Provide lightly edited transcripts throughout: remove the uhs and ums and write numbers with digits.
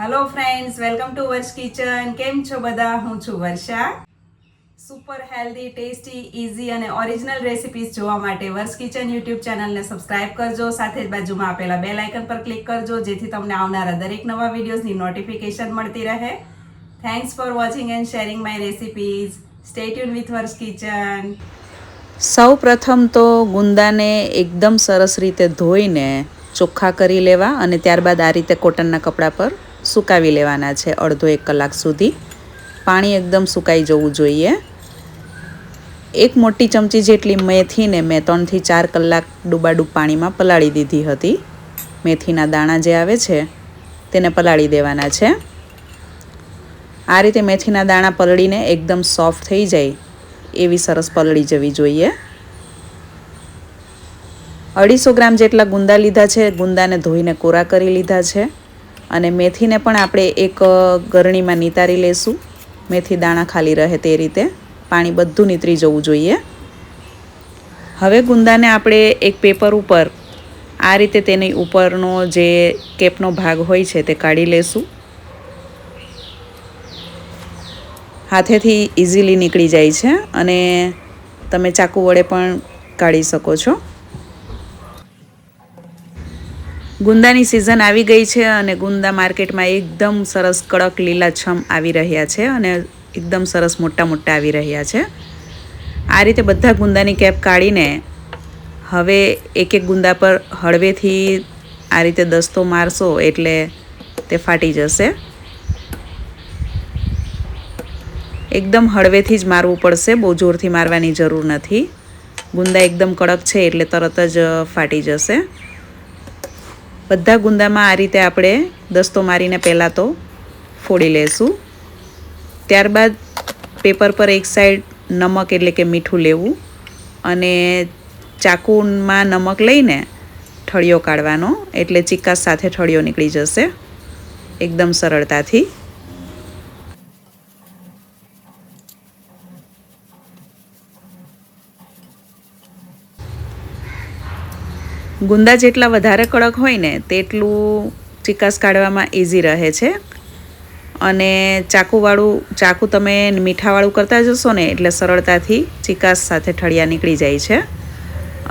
Hello friends, welcome to વર્ષ kitchen. કેમ છો બધા? હું છું વર્ષા. સુપર હેલ્ધી, ટેસ્ટી, ઇઝી અને ઓરિજિનલ રેસિપીઝ જોવા માટે વર્ષ કિચન યુટ્યુબ ચેનલને સબસ્ક્રાઇબ કરજો. સાથે જ બાજુમાં આપેલા બેલ આઇકન પર ક્લિક કરજો, જેથી તમને આવનારા દરેક નવા વિડીયોઝની નોટિફિકેશન મળતી રહે. Thanks for watching and sharing my recipes. Stay tune with વર્ષ કિચન. સૌ પ્રથમ તો ગુંદાને એકદમ સરસ રીતે ધોઈને ચોખ્ખા કરી લેવા અને ત્યારબાદ આ રીતે કોટનના કપડા પર સુકાવી લેવાના છે અડધો 1 કલાક સુધી. પાણી એકદમ સુકાઈ જવું જોઈએ. 1 મોટી ચમચી જેટલી મેથીને મેં 3 થી 4 કલાક ડૂબાડૂબ પાણીમાં પલાળી દીધી હતી. મેથીના દાણા જે આવે છે તેને પલાળી દેવાના છે. આ રીતે મેથીના દાણા પલળીને એકદમ સોફ્ટ થઈ જાય એવી સરસ પલળી જવી જોઈએ. 250 ગ્રામ જેટલા ગુંદા લીધા છે. ગુંદાને ધોઈને કોરા કરી લીધા છે અને મેથીને પણ આપણે એક ગરણીમાં નિતારી લેશું. મેથી દાણા ખાલી રહે તે રીતે પાણી બધું નીતરી જવું જોઈએ. હવે ગુંદાને આપણે એક પેપર ઉપર આ રીતે તેની ઉપરનો જે કેપનો ભાગ હોય છે તે કાઢી લેશું. હાથેથી ઇઝીલી નીકળી જાય છે અને તમે ચાકુ વડે પણ કાઢી શકો છો. ગુંદાની સિઝન આવી ગઈ છે અને ગુંદા માર્કેટમાં એકદમ સરસ કડક લીલાછમ આવી રહ્યા છે અને એકદમ સરસ મોટા મોટા આવી રહ્યા છે. આ રીતે બધા ગુંદાની કેપ કાઢીને હવે એક એક ગુંદા પર હળવેથી આ રીતે દસ્તો મારશો એટલે તે ફાટી જશે. એકદમ હળવેથી જ મારવું પડશે, બહુ જોરથી મારવાની જરૂર નથી. ગુંદા એકદમ કડક છે એટલે તરત જ ફાટી જશે. બધા ગુંદામાં આ રીતે આપણે દસ્તો મારીને પહેલાં તો ફોડી લેશું. ત્યારબાદ પેપર પર એક સાઈડ નમક એટલે કે મીઠું લેવું અને ચાકુમાં નમક લઈને ઠળિયો કાઢવાનો, એટલે ચિકાસ સાથે ઠળિયો નીકળી જશે એકદમ સરળતાથી. ગુંદા જેટલા વધારે કડક હોય ને તેટલું ચિકાસ કાઢવામાં ઇઝી રહે છે અને ચાકુ તમે મીઠાવાળું કરતા જશો ને એટલે સરળતાથી ચિકાસ સાથે ઠળિયા નીકળી જાય છે.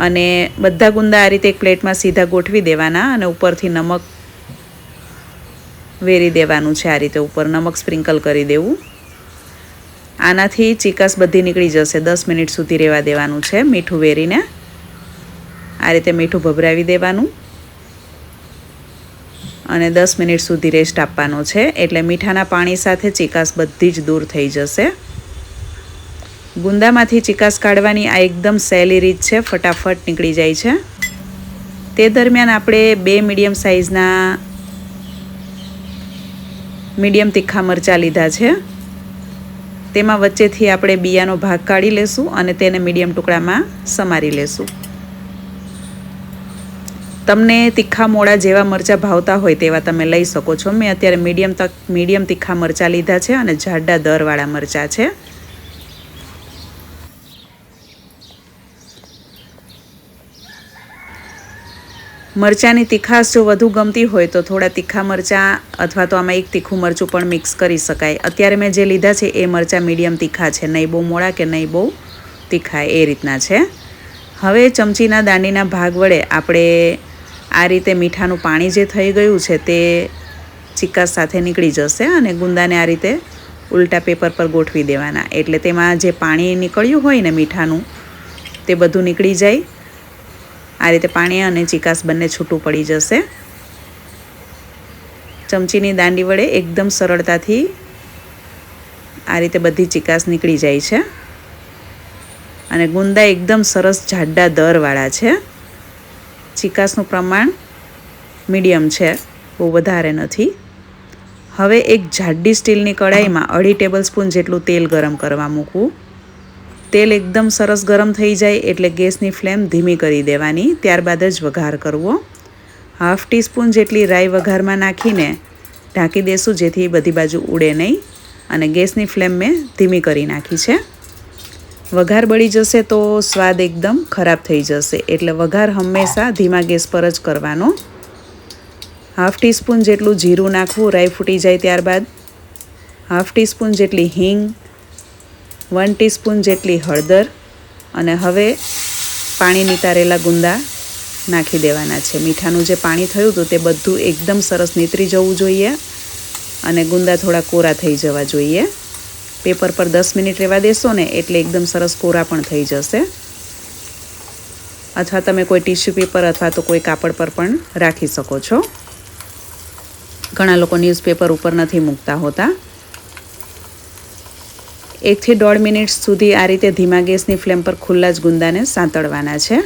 અને બધા ગુંદા આ રીતે એક પ્લેટમાં સીધા ગોઠવી દેવાના અને ઉપરથી નમક વેરી દેવાનું છે. આ રીતે ઉપર નમક સ્પ્રિંકલ કરી દેવું. આનાથી ચિકાસ બધી નીકળી જશે. 10 મિનિટ સુધી રહેવા દેવાનું છે મીઠું વેરીને. આ રીતે મીઠું ભભરાવી દેવાનું અને 10 મિનિટ સુધી રેસ્ટ આપવાનો છે, એટલે મીઠાના પાણી સાથે ચિકાસ બધી જ દૂર થઈ જશે. ગુંદામાંથી ચિકાસ કાઢવાની આ એકદમ સહેલી રીત છે, ફટાફટ નીકળી જાય છે. તે દરમિયાન આપણે 2 મીડિયમ સાઇઝના મીડિયમ તીખા મરચાં લીધા છે. તેમાં વચ્ચેથી આપણે બિયાનો ભાગ કાઢી લેશું અને તેને મીડિયમ ટુકડામાં સમારી લેશું. તમને તીખા મોળા જેવા મરચાં ભાવતા હોય તેવા તમે લઈ શકો છો. મેં અત્યારે મીડિયમ તીખા મરચાં લીધા છે અને જાડા દરવાળા મરચાં છે. મરચાંની તીખાશ જો વધુ ગમતી હોય તો થોડા તીખા મરચાં અથવા તો આમાં એક તીખું મરચું પણ મિક્સ કરી શકાય. અત્યારે મેં જે લીધા છે એ મરચાં મીડિયમ તીખા છે, નહીં બહુ મોળા કે નહીં બહુ તીખા, એ રીતના છે. હવે ચમચીના દાંડીના ભાગ વડે આપણે આ રીતે મીઠાનું પાણી જે થઈ ગયું છે તે ચિકાસ સાથે નીકળી જશે અને ગુંદાને આ રીતે ઉલટા પેપર પર ગોઠવી દેવાના, એટલે તેમાં જે પાણી નીકળ્યું હોય ને મીઠાનું તે બધું નીકળી જાય. આ રીતે પાણી અને ચિકાસ બંને છૂટું પડી જશે. ચમચીની દાંડી વડે એકદમ સરળતાથી આ રીતે બધી ચિકાસ નીકળી જાય છે અને ગુંદા એકદમ સરસ જાડા દરવાળા છે. ચિકાસનું પ્રમાણ મીડિયમ છે, બહુ વધારે નથી. હવે એક જાડી સ્ટીલની કઢાઈમાં 2.5 ટેબલસ્પૂન જેટલું તેલ ગરમ કરવા મૂકવું. તેલ એકદમ સરસ ગરમ થઈ જાય એટલે ગેસની ફ્લેમ ધીમી કરી દેવાની. ત્યારબાદ જ વઘાર કરવો. 1/2 ટીસ્પૂન જેટલી રાઈ વઘારમાં નાખીને ઢાંકી દેશું, જેથી બધી બાજુ ઉડે નહીં, અને ગેસની ફ્લેમ મેં ધીમી કરી નાખી છે. વઘાર બળી જશે તો સ્વાદ એકદમ ખરાબ થઈ જશે, એટલે વઘાર હંમેશા ધીમા ગેસ પર જ કરવાનો. હાફ ટીસ્પૂન જેટલું જીરું નાખવું રાઈ ફૂટી જાય ત્યારબાદ, હાફ ટીસ્પૂન જેટલી હિંગ, 1 ટીસ્પૂન જેટલી હળદર અને હવે પાણી નિતારેલા ગુંદા નાખી દેવાના છે. મીઠાનું જે પાણી થયું હતું તે બધું એકદમ સરસ નીતરી જવું જોઈએ અને ગુંદા થોડા કોરા થઈ જવા જોઈએ. પેપર પર 10 મિનિટ રહેવા દેશો ને એટલે એકદમ સરસ કોરા પણ થઈ જશે. અથવા તમે કોઈ ટીશ્યુ પેપર અથવા તો કોઈ કાપડ પર પણ રાખી શકો છો. ઘણા લોકો ન્યૂઝપેપર ઉપર નથી મૂકતા હોતા. 1 થી 1.5 મિનિટ સુધી આ રીતે ધીમા ગેસની ફ્લેમ પર ખુલ્લા જ ગુંદાને સાંતળવાના છે.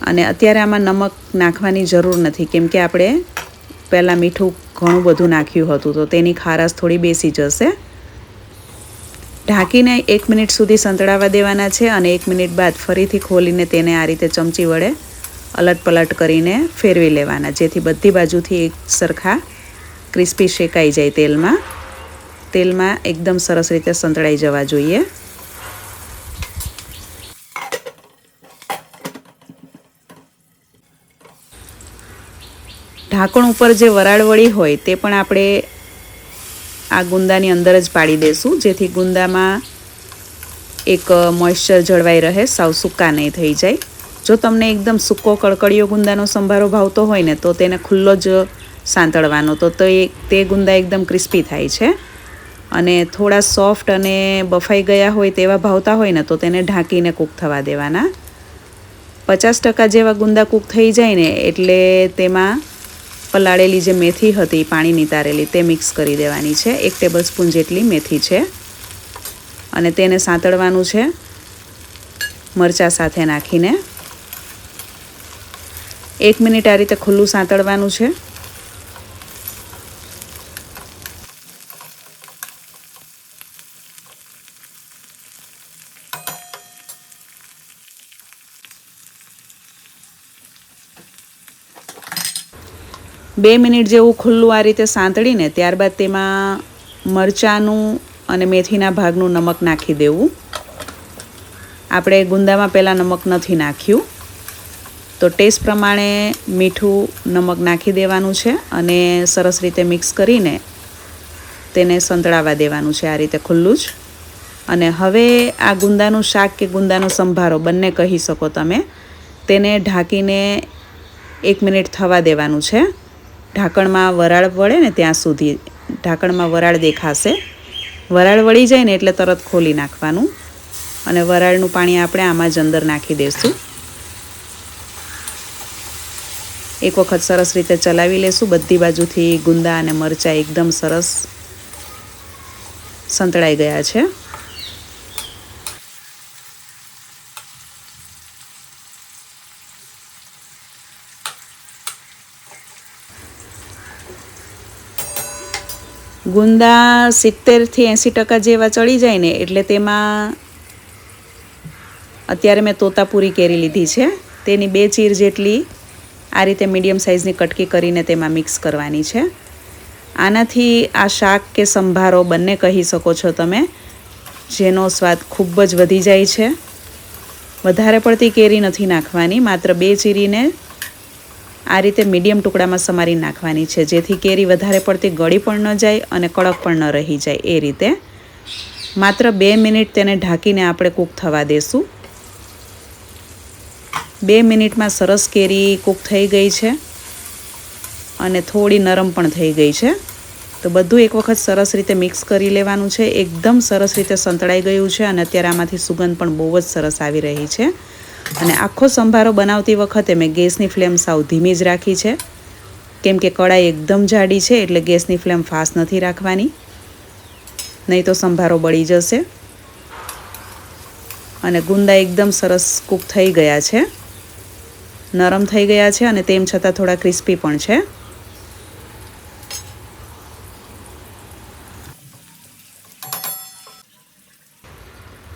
અને અત્યારે આમાં નમક નાખવાની જરૂર નથી, કેમ કે આપણે પહેલાં મીઠું ઘણું બધું નાખ્યું હતું તો તેની ખારાશ થોડી બેસી જશે. ઢાંકીને 1 મિનિટ સુધી સંતળાવા દેવાના છે અને 1 મિનિટ બાદ ફરીથી ખોલીને તેને આ રીતે ચમચી વડે અલટ-પલટ કરીને ફેરવી લેવાના, જેથી બધી બાજુથી એક સરખા ક્રિસ્પી શેકાઈ જાય તેલમાં. તેલમાં એકદમ સરસ રીતે સંતળાઈ જવા જોઈએ. ઢાંકણ ઉપર જે વરાળ વળી હોય તે પણ આપણે આ ગુંદાની અંદર જ પાડી દઈશું, જેથી ગુંદામાં એક મોઇશ્ચર જળવાઈ રહે, સાવ સૂકા નહીં થઈ જાય. જો તમને એકદમ સૂકો કડકડિયો ગુંદાનો સંભારો ભાવતો હોય ને તો તેને ખુલ્લો જ સાંતળવાનો, તો તે ગુંદા એકદમ ક્રિસ્પી થાય છે. અને થોડા સોફ્ટ અને બફાઈ ગયા હોય તેવા ભાવતા હોય ને તો તેને ઢાંકીને કૂક થવા દેવાના. 50% જેવા ગુંદા કૂક થઈ જાય ને એટલે તેમાં પલાળેલી જે મેથી હતી પાણી નિતારેલી તે મિક્સ કરી દેવાની છે. 1 ટેબલસ્પૂન જેટલી મેથી છે અને તેને સાંતળવાનું છે મરચાં સાથે નાખીને. 1 મિનિટ આ રીતે ખુલ્લું સાંતળવાનું છે. બે મિનિટ જેવું ખુલ્લું આ રીતે સાંતળીને ત્યારબાદ તેમાં મરચાંનું અને મેથીના ભાગનું નમક નાખી દેવું. આપણે ગુંદામાં પહેલાં નમક નથી નાખ્યું, તો ટેસ્ટ પ્રમાણે મીઠું નમક નાખી દેવાનું છે અને સરસ રીતે મિક્સ કરીને તેને સંતળાવા દેવાનું છે આ રીતે ખુલ્લું જ. અને હવે આ ગુંદાનું શાક કે ગુંદાનો સંભારો બંને કહી શકો તમે, તેને ઢાંકીને 1 મિનિટ થવા દેવાનું છે. ઢાંકણમાં વરાળ વળે ને ત્યાં સુધી, ઢાંકણમાં વરાળ દેખાશે. વરાળ વળી જાય ને એટલે તરત ખોલી નાખવાનું અને વરાળનું પાણી આપણે આમાં જ અંદર નાખી દઈશું. એક વખત સરસ રીતે ચલાવી લેશું. બધી બાજુથી ગુંદા અને મરચાં એકદમ સરસ સંતળાઈ ગયા છે. ગુંદા 70 થી 80% જેવા ચડી જાય ને એટલે તેમાં અત્યારે મેં તોતાપુરી કેરી લીધી છે, તેની 2 ચીર જેટલી આ રીતે મીડિયમ સાઇઝની કટકી કરીને તેમાં મિક્સ કરવાની છે. આનાથી આ શાક કે સંભારો બંને કહી શકો છો તમે, જેનો સ્વાદ ખૂબ જ વધી જાય છે. વધારે પડતી કેરી નથી નાખવાની, માત્ર 2 ચીરીને આ રીતે મીડિયમ ટુકડામાં સમારી નાખવાની છે, જેથી કેરી વધારે પડતી ગળી પણ ન જાય અને કડક પણ ન રહી જાય. એ રીતે માત્ર 2 મિનિટ તેને ઢાંકીને આપણે કૂક થવા દેશું. 2 મિનિટમાં સરસ કેરી કૂક થઈ ગઈ છે અને થોડી નરમ પણ થઈ ગઈ છે. તો બધું એક વખત સરસ રીતે મિક્સ કરી લેવાનું છે. એકદમ સરસ રીતે સંતળાઈ ગયું છે અને અત્યારે આમાંથી સુગંધ પણ બહુ જ સરસ આવી રહી છે. અને આખો સંભારો બનાવતી વખતે મેં ગેસની ફ્લેમ સાવ ધીમી જ રાખી છે, કેમ કે કડાઈ એકદમ જાડી છે એટલે ગેસની ફ્લેમ ફાસ્ટ નથી રાખવાની, નહીં તો સંભારો બળી જશે. અને ગુંદા એકદમ સરસ કૂક થઈ ગયા છે, નરમ થઈ ગયા છે અને તેમ છતાં થોડા ક્રિસ્પી પણ છે.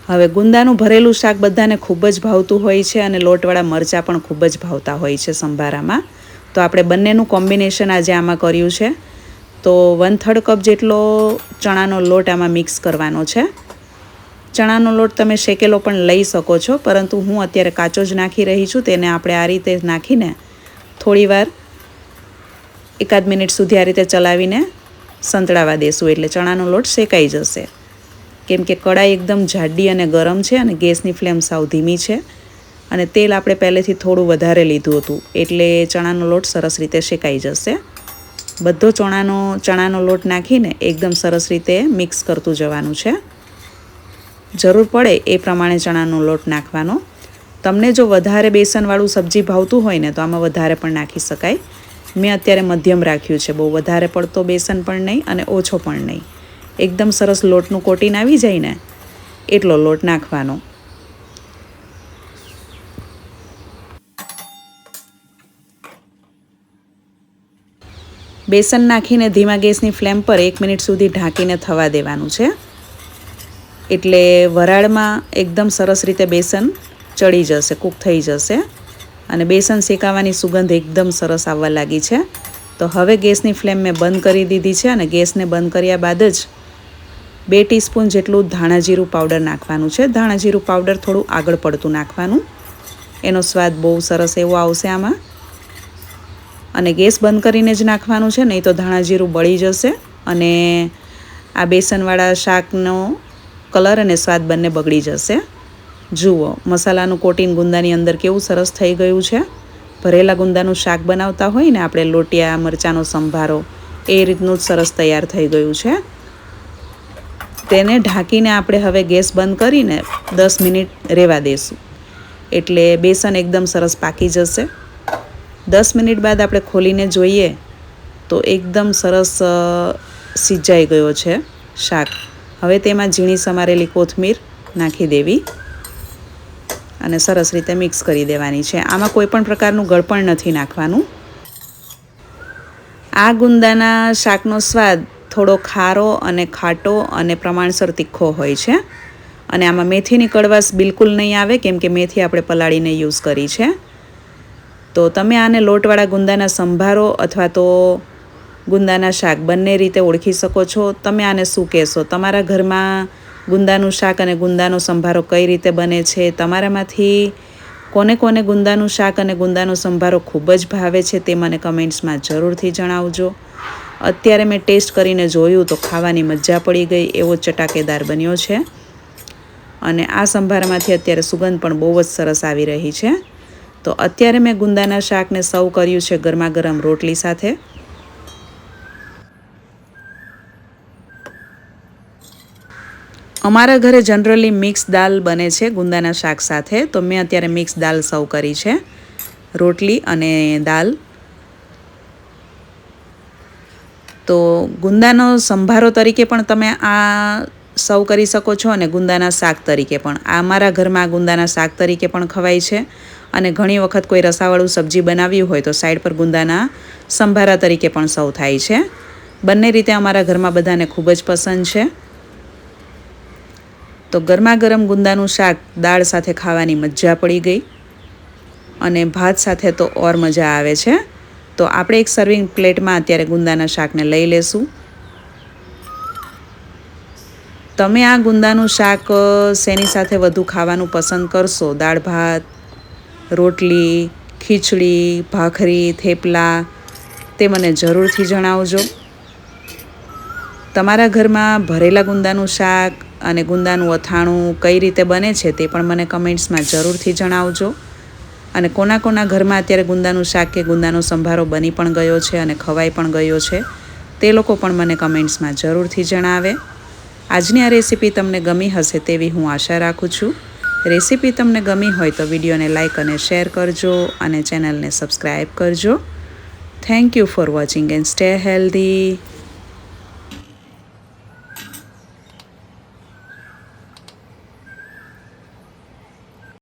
હવે ગુંદાનું ભરેલું શાક બધાને ખૂબ જ ભાવતું હોય છે અને લોટવાળા મરચાં પણ ખૂબ જ ભાવતા હોય છે સંભારામાં. તો આપણે બંનેનું કોમ્બિનેશન આજે આમાં કર્યું છે. તો 1/3 કપ જેટલો ચણાનો લોટ આમાં મિક્સ કરવાનો છે. ચણાનો લોટ તમે શેકેલો પણ લઈ શકો છો, પરંતુ હું અત્યારે કાચો જ નાખી રહી છું. તેને આપણે આ રીતે નાખીને થોડીવાર એકાદ મિનિટ સુધી આ રીતે ચલાવીને સંતળાવા દેશું એટલે ચણાનો લોટ શેકાઈ જશે. કેમ કે કડાઈ એકદમ જાડી અને ગરમ છે અને ગેસની ફ્લેમ સાવ ધીમી છે અને તેલ આપણે પહેલેથી થોડું વધારે લીધું હતું એટલે ચણાનો લોટ સરસ રીતે શેકાઈ જશે. બધો ચણાનો લોટ નાખીને એકદમ સરસ રીતે મિક્સ કરતું જવાનું છે. જરૂર પડે એ પ્રમાણે ચણાનો લોટ નાખવાનો. તમને જો વધારે બેસનવાળું સબ્જી ભાવતું હોય ને તો આમાં વધારે પણ નાખી શકાય. મેં અત્યારે મધ્યમ રાખ્યું છે, બહુ વધારે પડતો બેસન પણ નહીં અને ઓછો પણ નહીં. એકદમ સરસ લોટનું કોટિંગ આવી જાય ને એટલો લોટ નાખવાનો. બેસન નાખીને ધીમા ગેસની ફ્લેમ પર 1 મિનિટ સુધી ઢાંકીને થવા દેવાનું છે. એટલે વરાળમાં એકદમ સરસ રીતે બેસન ચડી જશે, કૂક થઈ જશે અને બેસન શેકાવાની સુગંધ એકદમ સરસ આવવા લાગી છે. તો હવે ગેસની ફ્લેમ મેં બંધ કરી દીધી છે અને ગેસને બંધ કર્યા બાદ જ 2 ટીસ્પૂન જેટલું ધાણા જીરું પાવડર નાખવાનું છે. ધાણા જીરું પાવડર થોડું આગળ પડતું નાખવાનું, એનો સ્વાદ બહુ સરસ એવો આવશે આમાં. અને ગેસ બંધ કરીને જ નાખવાનું છે, નહીં તો ધાણા જીરું બળી જશે અને આ બેસનવાળા શાકનો કલર અને સ્વાદ બંને બગડી જશે. જુઓ મસાલાનું કોટિંગ ગુંદાની અંદર કેવું સરસ થઈ ગયું છે. ભરેલા ગુંદાનું શાક બનાવતા હોય ને આપણે લોટિયા મરચાંનો સંભારો, એ રીતનું જ સરસ તૈયાર થઈ ગયું છે. તેને ઢાંકીને આપણે હવે ગેસ બંધ કરીને 10 મિનિટ રહેવા દઈશું એટલે બેસન એકદમ સરસ પાકી જશે. 10 મિનિટ બાદ આપણે ખોલીને જોઈએ તો એકદમ સરસ સિજાઈ ગયો છે શાક. હવે તેમાં ઝીણી સમારેલી કોથમીર નાખી દેવી અને સરસ રીતે મિક્સ કરી દેવાની છે. આમાં કોઈ પણ પ્રકારનું ગળપણ નથી નાખવાનું. આ ગુંદાના શાકનો સ્વાદ થોડો ખારો અને ખાટો અને પ્રમાણસર તીખો હોય છે અને આમાં મેથીની કડવાશ બિલકુલ નહીં આવે કેમ કે મેથી આપણે પલાળીને યુઝ કરી છે. તો તમે આને લોટવાળા ગુંદાના સંભારો અથવા તો ગુંદાના શાક બંને રીતે ઓળખી શકો છો. તમે આને શું કહેશો? તમારા ઘરમાં ગુંદાનું શાક અને ગુંદાનો સંભારો કઈ રીતે બને છે? તમારામાંથી કોને કોને ગુંદાનું શાક અને ગુંદાનો સંભારો ખૂબ જ ભાવે છે તે મને કમેન્ટ્સમાં જરૂરથી જણાવજો. અત્યારે મેં ટેસ્ટ કરીને જોયું તો ખાવાની મજા પડી ગઈ, એવો ચટાકેદાર બન્યો છે અને આ સંભારમાંથી અત્યારે સુગંધ પણ બહુ જ સરસ આવી રહી છે. તો અત્યારે મેં ગુંદાના શાકને સર્વ કર્યું છે ગરમા ગરમ રોટલી સાથે. અમારા ઘરે જનરલી મિક્સ દાલ બને છે ગુંદાના શાક સાથે, તો મેં અત્યારે મિક્સ દાલ સર્વ કરી છે, રોટલી અને દાલ. તો ગુંદાનો સંભારો તરીકે પણ તમે આ સર્વ કરી શકો છો અને ગુંદાના શાક તરીકે પણ. આ અમારા ઘરમાં ગુંદાના શાક તરીકે પણ ખવાય છે અને ઘણી વખત કોઈ રસાવાળું સબ્જી બનાવ્યું હોય તો સાઈડ પર ગુંદાના સંભારા તરીકે પણ સર્વ થાય છે. બંને રીતે અમારા ઘરમાં બધાને ખૂબ જ પસંદ છે. તો ગરમા ગરમ ગુંદાનું શાક દાળ સાથે ખાવાની મજા પડી ગઈ અને ભાત સાથે તો ઓર મજા આવે છે. તો આપણે એક સર્વિંગ પ્લેટમાં અત્યારે ગુંદાના શાકને લઈ લેશું. તમે આ ગુંદાનું શાક શેની સાથે વધુ ખાવાનું પસંદ કરશો? દાળ ભાત, રોટલી, ખીચડી, ભાખરી, થેપલા, તે મને જરૂરથી જણાવજો. તમારા ઘરમાં ભરેલા ગુંદાનું શાક અને ગુંદાનું અથાણું કઈ રીતે બને છે તે પણ મને કમેન્ટ્સમાં જરૂરથી જણાવજો. અને કોના કોના ઘરમાં અત્યારે ગુંદાનું શાક કે ગુંદાનો સંભારો બની પણ ગયો છે અને ખવાઈ પણ ગયો છે તે લોકો પણ મને કમેન્ટ્સમાં જરૂરથી જણાવે. આજની આ રેસીપી તમને ગમી હશે તેવી હું આશા રાખું છું. રેસીપી તમને ગમી હોય તો વિડીયોને લાઇક અને શેર કરજો અને ચેનલને સબસ્ક્રાઈબ કરજો. Thank you for watching and stay healthy.